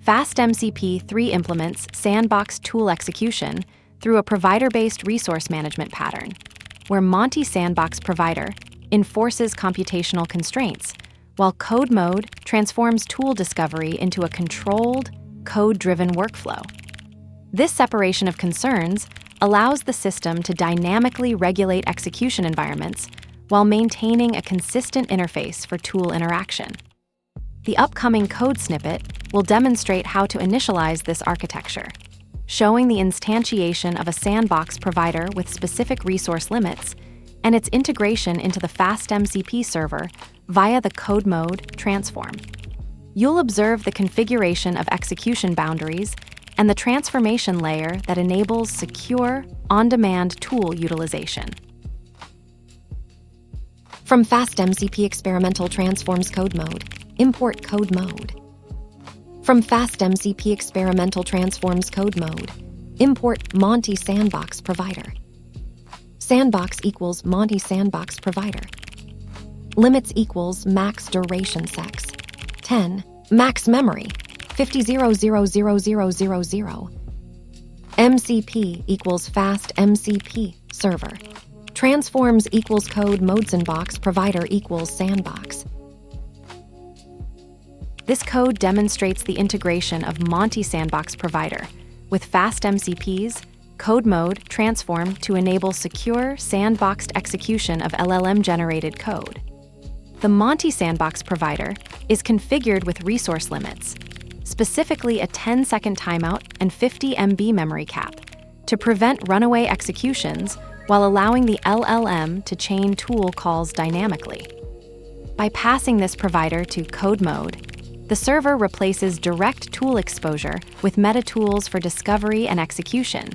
FastMCP 3 implements Sandbox tool execution through a provider-based resource management pattern, where MontySandboxProvider enforces computational constraints, while CodeMode transforms tool discovery into a controlled, code-driven workflow. This separation of concerns allows the system to dynamically regulate execution environments while maintaining a consistent interface for tool interaction. The upcoming code snippet will demonstrate how to initialize this architecture, showing the instantiation of a sandbox provider with specific resource limits and its integration into the FastMCP server via the CodeMode transform. You'll observe the configuration of execution boundaries and the transformation layer that enables secure, on-demand tool utilization. From FastMCP Experimental Transforms CodeMode, import CodeMode. From FastMCP Experimental Transforms CodeMode, import MontySandboxProvider. Sandbox equals MontySandboxProvider. Limits equals max duration sex, 10, max memory, 50,000,000. MCP equals FastMCP server. Transforms equals CodeMode Sandbox provider equals Sandbox. This code demonstrates the integration of MontySandboxProvider with FastMCP's CodeMode transform to enable secure, sandboxed execution of LLM-generated code. The MontySandboxProvider is configured with resource limits, specifically a 10-second timeout and 50 MB memory cap, to prevent runaway executions while allowing the LLM to chain tool calls dynamically. By passing this provider to CodeMode, the server replaces direct tool exposure with meta tools for discovery and execution,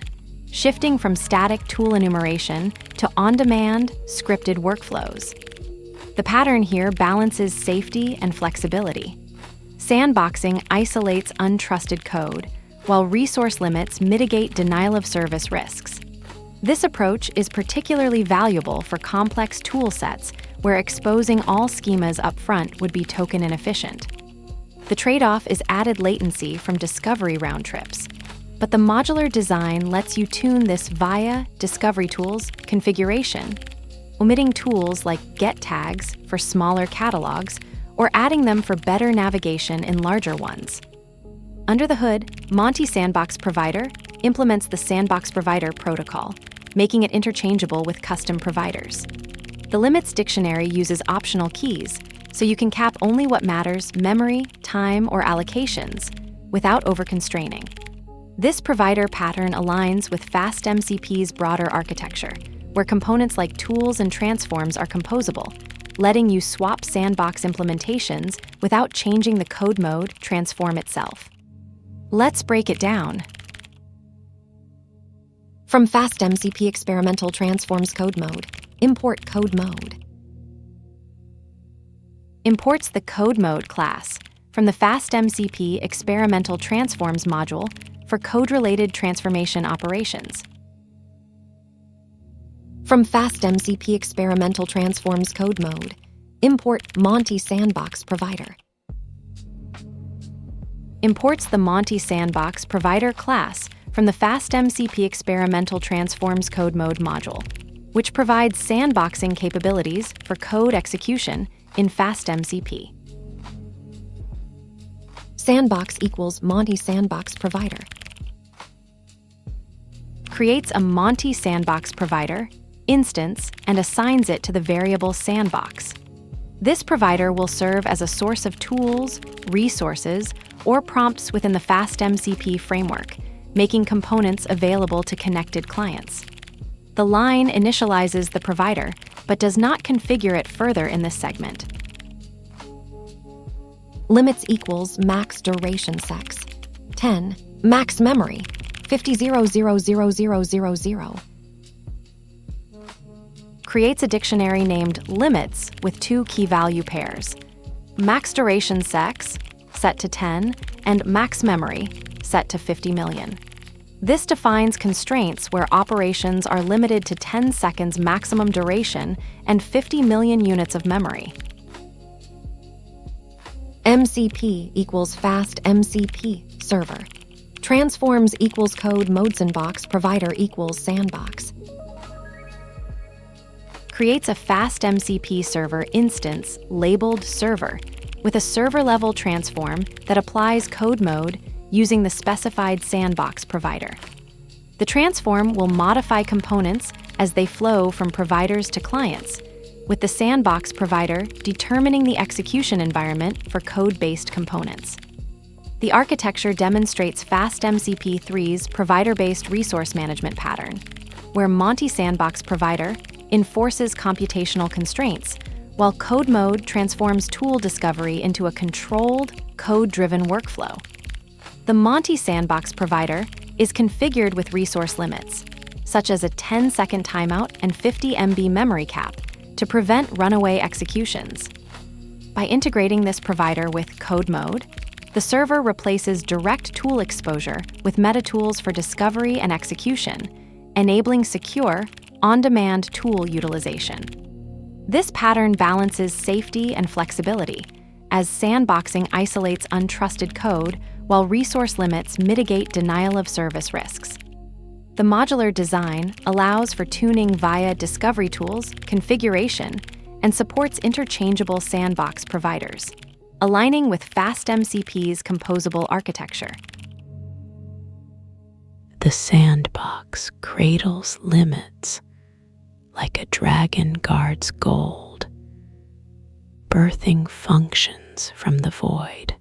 shifting from static tool enumeration to on-demand, scripted workflows. The pattern here balances safety and flexibility. Sandboxing isolates untrusted code, while resource limits mitigate denial-of-service risks. This approach is particularly valuable for complex tool sets where exposing all schemas up front would be token inefficient. The trade-off is added latency from discovery round trips, but the modular design lets you tune this via discovery tools configuration, omitting tools like get tags for smaller catalogs or adding them for better navigation in larger ones. Under the hood, MontySandboxProvider implements the SandboxProvider protocol, making it interchangeable with custom providers. The limits dictionary uses optional keys, so you can cap only what matters: memory, time, or allocations, without over-constraining. This provider pattern aligns with FastMCP's broader architecture, where components like tools and transforms are composable, letting you swap sandbox implementations without changing the CodeMode transform itself. Let's break it down. From FastMCP Experimental Transforms CodeMode, import CodeMode. Imports the CodeMode class from the FastMCP Experimental Transforms module for code-related transformation operations. From FastMCP Experimental Transforms CodeMode, import MontySandboxProvider. Imports the MontySandboxProvider class from the FastMCP Experimental Transforms CodeMode module, which provides sandboxing capabilities for code execution in FastMCP. Sandbox equals MontySandboxProvider. Creates a MontySandboxProvider instance and assigns it to the variable sandbox. This provider will serve as a source of tools, resources, or prompts within the FastMCP framework, making components available to connected clients. The line initializes the provider, but does not configure it further in this segment. Limits equals max duration sex, 10, max memory, 50,000,000. Creates a dictionary named limits with two key value pairs: max duration sex, set to 10, and max memory, set to 50 million. This defines constraints where operations are limited to 10 seconds maximum duration and 50 million units of memory. MCP equals FastMCP server. Transforms equals CodeMode SandboxProvider equals Sandbox. Creates a FastMCP server instance labeled server with a server-level transform that applies CodeMode using the specified Sandbox provider. The transform will modify components as they flow from providers to clients, with the Sandbox provider determining the execution environment for code-based components. The architecture demonstrates FastMCP3's provider-based resource management pattern, where MontySandboxProvider enforces computational constraints, while CodeMode transforms tool discovery into a controlled, code-driven workflow. The MontySandboxProvider is configured with resource limits, such as a 10-second timeout and 50 MB memory cap, to prevent runaway executions. By integrating this provider with CodeMode, the server replaces direct tool exposure with meta tools for discovery and execution, enabling secure, on-demand tool utilization. This pattern balances safety and flexibility, as sandboxing isolates untrusted code while resource limits mitigate denial-of-service risks. The modular design allows for tuning via discovery tools, configuration, and supports interchangeable sandbox providers, aligning with FastMCP's composable architecture. The sandbox cradles limits like a dragon guards gold, birthing functions from the void.